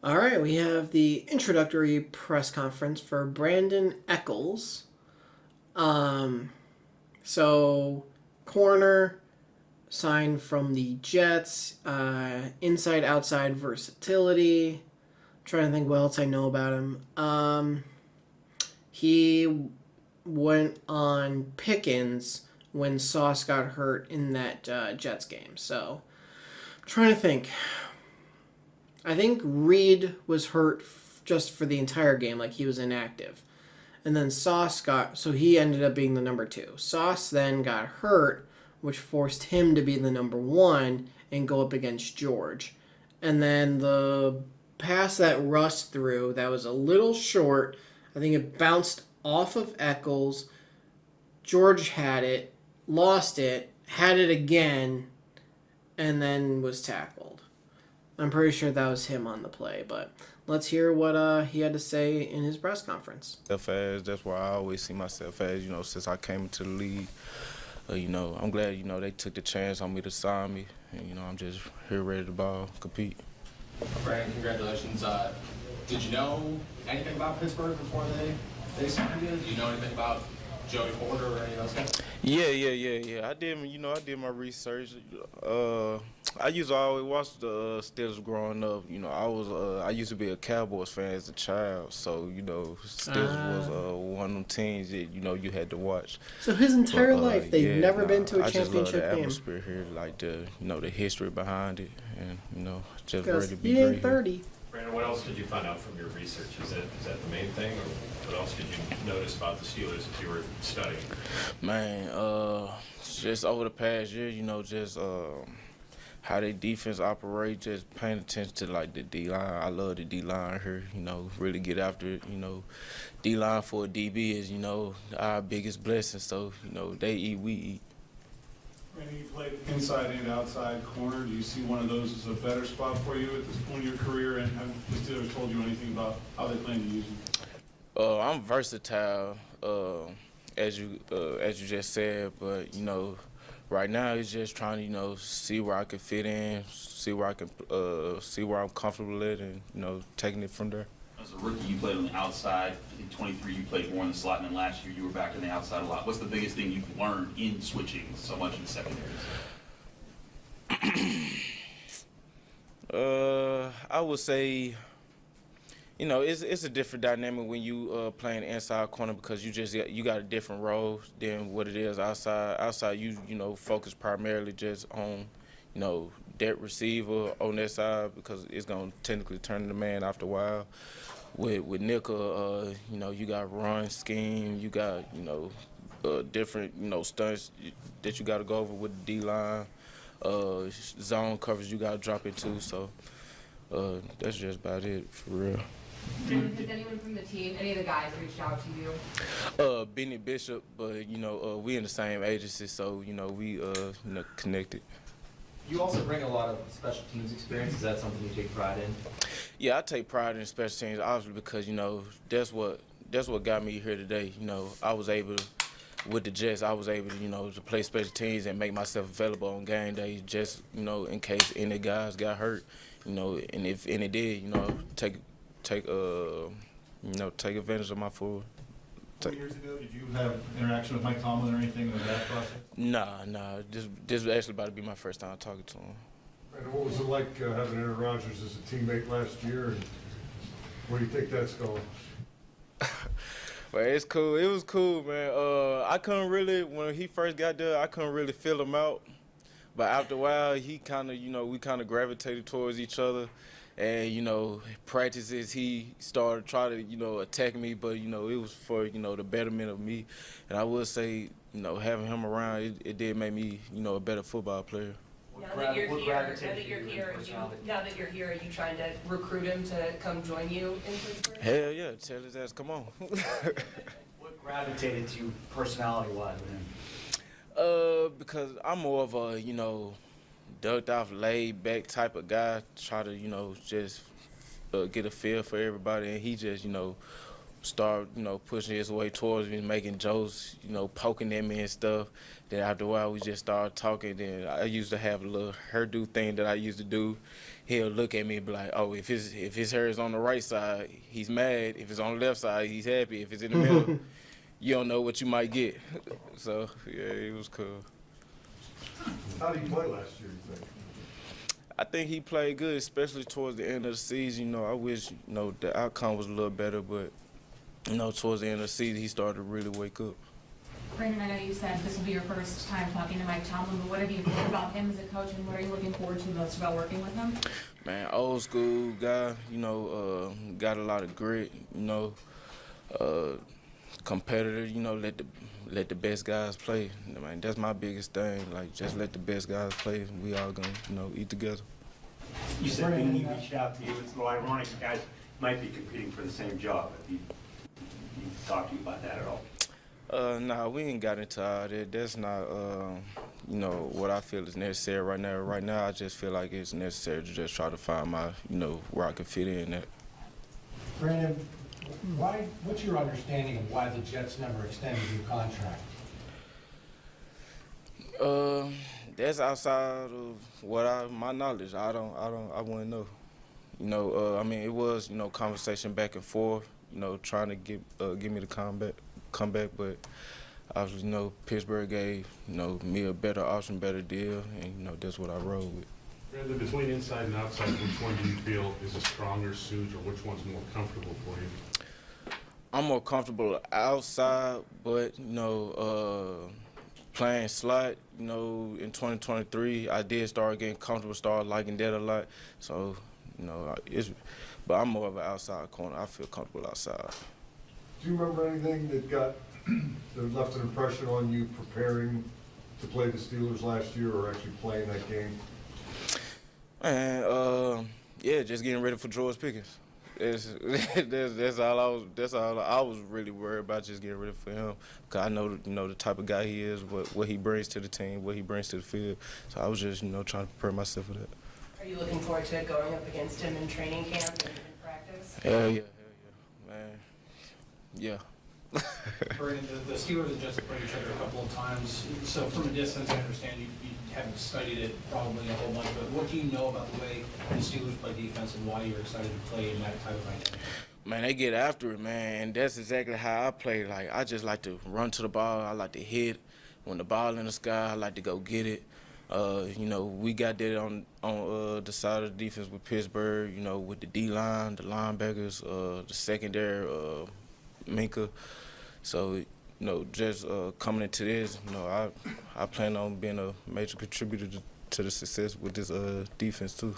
All right, we have the introductory press conference for Brandin Echols. Um, so corner signed from the Jets. Inside outside versatility. Trying to think what else I know about him. He went on Pickens when Sauce got hurt in that Jets game. So trying to think. I think Reed was hurt just for the entire game, like he was inactive. And then Sauce got, so he ended up being the number two. Sauce then got hurt, which forced him to be the number one and go up against George. And then the pass that Russ threw, that was a little short. I think it bounced off of Eccles. George had it, lost it, had it again, and then was tackled. I'm pretty sure that was him on the play, but let's hear what he had to say in his press conference. That's where I always see myself as, since I came into the league. I'm glad, they took the chance on me to sign me. And, I'm just here ready to ball, compete. Brandon, congratulations. Did you know anything about Pittsburgh before they signed you? Do you know anything about Joey Porter or any of those guys? Yeah. I did my research. I used to always watch the Steelers growing up. I used to be a Cowboys fan as a child, so Steelers was one of them teams that you had to watch. So his entire life, they've never been to a I just love championship the game. atmosphere here, like the history behind it, and just Because ready to be he great ain't here. 30. Brandon, what else did you find out from your research? Is that the main thing, or what else did you notice about the Steelers as you were studying? Man, just over the past year, just how they defense operate, just paying attention to like the D line. I love the D line here. Really get after it. D line for a DB is our biggest blessing. So they eat, we eat. Brandon, you played inside and outside corner. Do you see one of those as a better spot for you at this point in your career? And have the Steelers told you anything about how they plan to use you? I'm versatile, as you just said, but right now it's just trying to see where I can fit in, see where I can see where I'm comfortable at, and taking it from there. As a rookie, you played on the outside. In 23, you played more in the slot, and then last year you were back on the outside a lot. What's the biggest thing you've learned in switching so much in the secondaries? I would say, it's a different dynamic when you playing inside corner because you got a different role than what it is outside. Outside, you focus primarily just on, that receiver on that side because it's gonna technically turn the man after a while. With nickel, you got run scheme, you got different stunts that you got to go over with the D line, zone coverage you got to drop into. So that's just about it for real. Has anyone from the team, any of the guys, reached out to you? Benny Bishop, but we in the same agency, so we connected. You also bring a lot of special teams experience. Is that something you take pride in? Yeah, I take pride in special teams, obviously, because that's what got me here today. I was able to, with the Jets, I was able to to play special teams and make myself available on game day, just in case any guys got hurt, and if any did, take advantage of my full. 4 years ago, did you have interaction with Mike Tomlin or anything in that process? Nah. This was actually about to be my first time talking to him. And what was it like having Aaron Rodgers as a teammate last year, and where do you think that's going? Well, it's cool. It was cool, man. I couldn't really, when he first got there, I couldn't really feel him out. But after a while, he kind of, we kind of gravitated towards each other. And, practices, he started trying to, attack me, but, it was for, the betterment of me. And I would say, having him around, it did make me, a better football player. Now that you're here, are you trying to recruit him to come join you in Pittsburgh? Hell yeah, tell his ass, come on. What gravitated to you personality-wise with him? Because I'm more of a, ducked off, laid back type of guy, try to, just get a feel for everybody. And he just, start, pushing his way towards me, making jokes, poking at me and stuff. Then after a while, we just started talking. Then I used to have a little hairdo thing that I used to do. He'll look at me and be like, "Oh, if his hair is on the right side, he's mad. If it's on the left side, he's happy. If it's in the middle, you don't know what you might get." So yeah, it was cool. How did he play last year, you think? I think he played good, especially towards the end of the season. I wish, the outcome was a little better, but, towards the end of the season, he started to really wake up. Brandon, I know you said this will be your first time talking to Mike Tomlin, but what have you heard about him as a coach, and what are you looking forward to most about working with him? Man, old school guy, got a lot of grit, competitor, let the best guys play. Man, that's my biggest thing. Like, just let the best guys play, and we all gonna, eat together. You said when he reached out to you, it's a little ironic, you guys might be competing for the same job. Have he talked to you about that at all? Nah, we ain't got into all that. That's not, what I feel is necessary right now. Right now, I just feel like it's necessary to just try to find my, where I can fit in at. Brandon, what's your understanding of why the Jets never extended your contract? That's outside of my knowledge. I wouldn't know. It was, conversation back and forth, trying to give me the comeback, but obviously, Pittsburgh gave, me a better option, better deal, and, that's what I rode with. Brandon, between inside and outside, which one do you feel is a stronger suit, or which one's more comfortable for you? I'm more comfortable outside, but, playing slot, in 2023, I did start getting comfortable, started liking that a lot. So, but I'm more of an outside corner. I feel comfortable outside. Do you remember anything that left an impression on you preparing to play the Steelers last year or actually playing that game? Man, just getting ready for George Pickens. That's all I was really worried about, just getting ready for him. Cause I know, the type of guy he is, what he brings to the team, what he brings to the field. So I was just, trying to prepare myself for that. Are you looking forward to going up against him in training camp and in practice? Hell yeah, man. Yeah. Brandon, the Steelers and Jets have played each other a couple of times. So from a distance, I understand you haven't studied it probably a whole bunch, but what do you know about the way the Steelers play defense and why you're excited to play in that type of dynamic? Man, they get after it, man, and that's exactly how I play. Like, I just like to run to the ball. I like to hit. When the ball in the sky, I like to go get it. We got that on the side of the defense with Pittsburgh, with the D-line, the linebackers, the secondary, Minka. So, just coming into this, I plan on being a major contributor to the success with this defense too.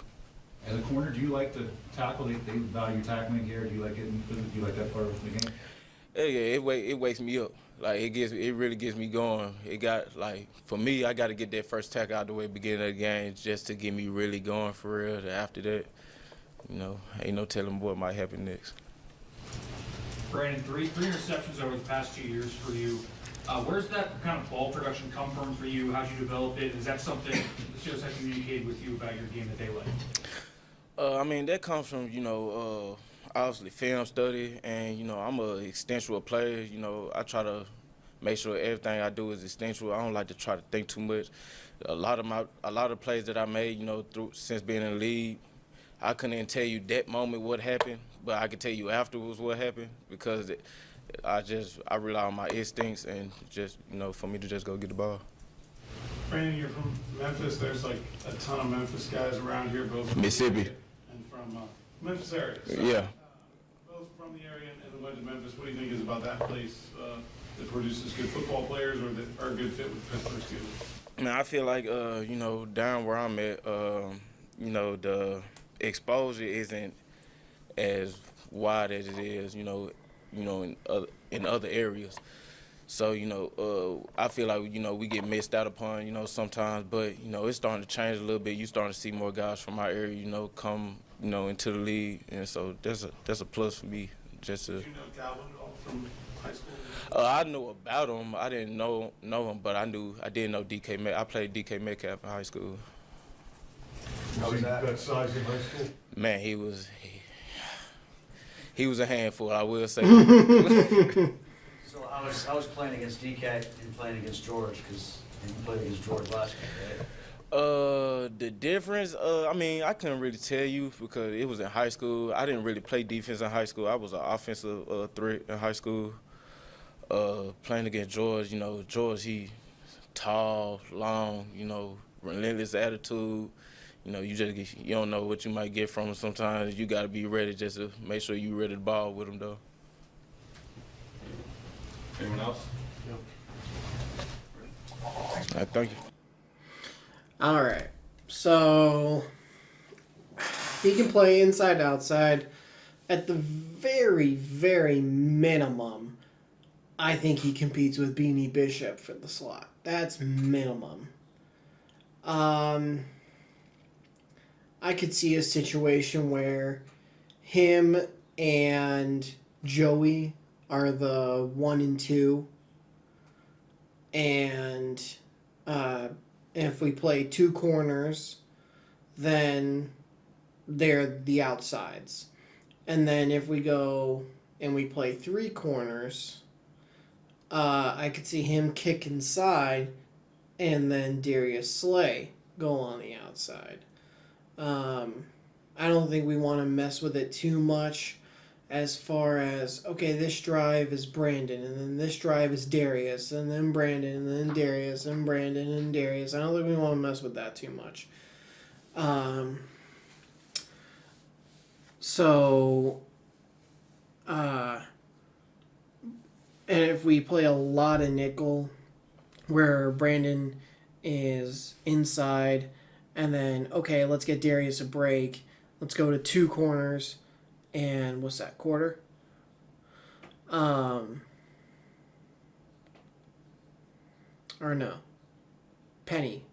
As a corner, do you like to tackle? They value tackling here. Do you like getting? Do you like that part of the game? Yeah, it wakes me up. Like it really gets me going. It got for me, I got to get that first tackle out the way beginning of the game just to get me really going for real. After that, ain't no telling what might happen next. Brandon, three interceptions over the past 2 years for you. Where's that kind of ball production come from for you? How'd you develop it? Is that something the Steelers have communicated with you about your game that they like? That comes from, obviously film study, and, I'm an instinctual player. I try to make sure everything I do is instinctual. I don't like to try to think too much. A lot of plays that I made, since being in the league, I couldn't even tell you that moment what happened, but I could tell you afterwards what happened because I rely on my instincts and just, for me to just go get the ball. Brandon, you're from Memphis. There's like a ton of Memphis guys around here, both from Mississippi and from Memphis area. So, yeah. Both from the area and then went to Memphis. What do you think is about that place that produces good football players or that are a good fit with Pittsburgh Steelers? Man, I feel like, down where I'm at, the exposure isn't as wide as it is, in other areas. So, I feel like, we get missed out upon, sometimes, but, it's starting to change a little bit. You're starting to see more guys from our area, come, into the league. And so that's a plus for me. Just to. Did you know Calvin at all from high school? I knew about him. I didn't know him, but I did know DK Metcalf. I played DK Metcalf in high school. Was he that size in high school? Man, he was a handful, I will say. So I was playing against DK and playing against George, because you played against George last year, right? The difference, I mean, I couldn't really tell you because it was in high school. I didn't really play defense in high school. I was an offensive threat in high school. Playing against George, George, he tall, long, relentless attitude. You don't know what you might get from him sometimes. You got to be ready just to make sure you ready to ball with him, though. Anyone else? Thank you. All right. So he can play inside, outside. At the very, very minimum, I think he competes with Beanie Bishop for the slot. That's minimum. I could see a situation where him and Joey are the 1 and 2. And if we play 2 corners, then they're the outsides. And then if we go and we play 3 corners, I could see him kick inside and then Darius Slay go on the outside. I don't think we want to mess with it too much as far as, okay, this drive is Brandon, and then this drive is Darius, and then Brandon, and then Darius, and Brandon, and Darius. I don't think we want to mess with that too much. And if we play a lot of nickel, where Brandon is inside, and then, okay, let's get Darius a break. Let's go to 2 corners, and what's that, quarter? Or no. Penny.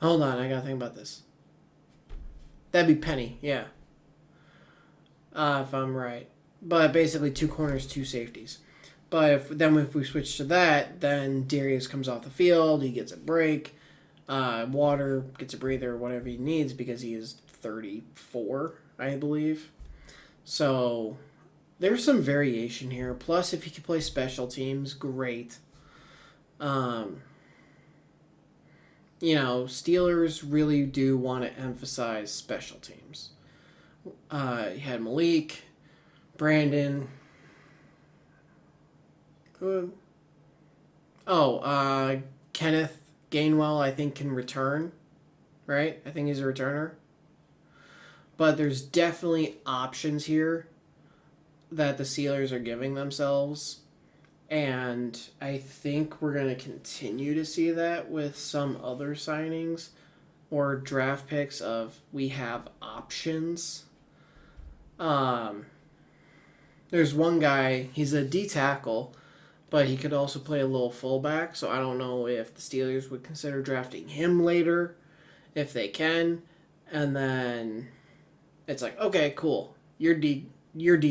Hold on, I gotta think about this. That'd be Penny, yeah. If I'm right. But basically 2 corners, 2 safeties. But if we switch to that, then Darius comes off the field, he gets a break. Water gets a breather, whatever he needs, because he is 34, I believe. So there's some variation here. Plus, if he can play special teams, great. Steelers really do want to emphasize special teams. You had Malik, Brandon. Kenneth Gainwell, I think, can return. Right? I think he's a returner. But there's definitely options here that the Steelers are giving themselves. And I think we're going to continue to see that with some other signings or draft picks of we have options. There's one guy, he's a D tackle, but he could also play a little fullback. So I don't know if the Steelers would consider drafting him later, if they can. And then it's like, okay, cool, you're D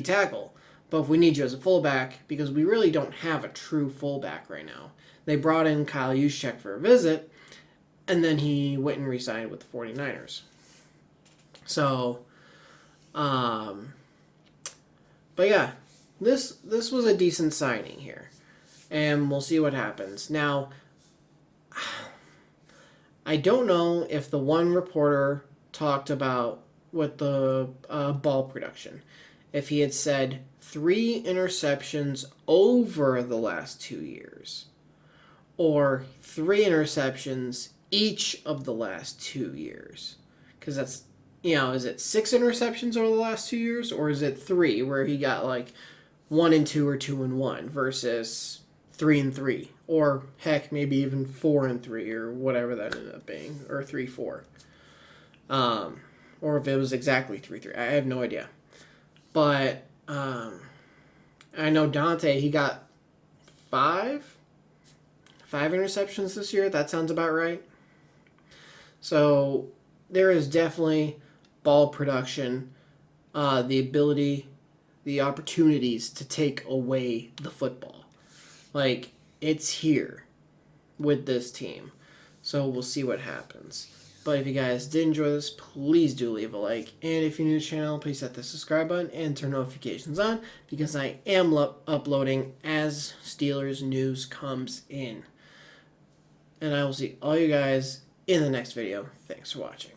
tackle. But if we need you as a fullback, because we really don't have a true fullback right now. They brought in Kyle Juszczyk for a visit, and then he went and re-signed with the 49ers. So, but yeah, this was a decent signing here. And we'll see what happens. Now, I don't know if the one reporter talked about with the ball production. If he had said 3 interceptions over the last 2 years, or 3 interceptions each of the last 2 years. Because that's, is it 6 interceptions over the last 2 years, or is it 3 where he got like 1 and 2 or 2 and 1 versus 3 and 3, or heck, maybe even 4 and 3 or whatever that ended up being, or 3-4. Or if it was exactly 3-3. I have no idea. But I know Dante, he got 5 interceptions this year. That sounds about right. So there is definitely ball production, the ability, the opportunities to take away the football. Like, it's here with this team. So we'll see what happens. But if you guys did enjoy this, please do leave a like. And if you're new to the channel, please hit the subscribe button and turn notifications on, because I am uploading as Steelers news comes in. And I will see all you guys in the next video. Thanks for watching.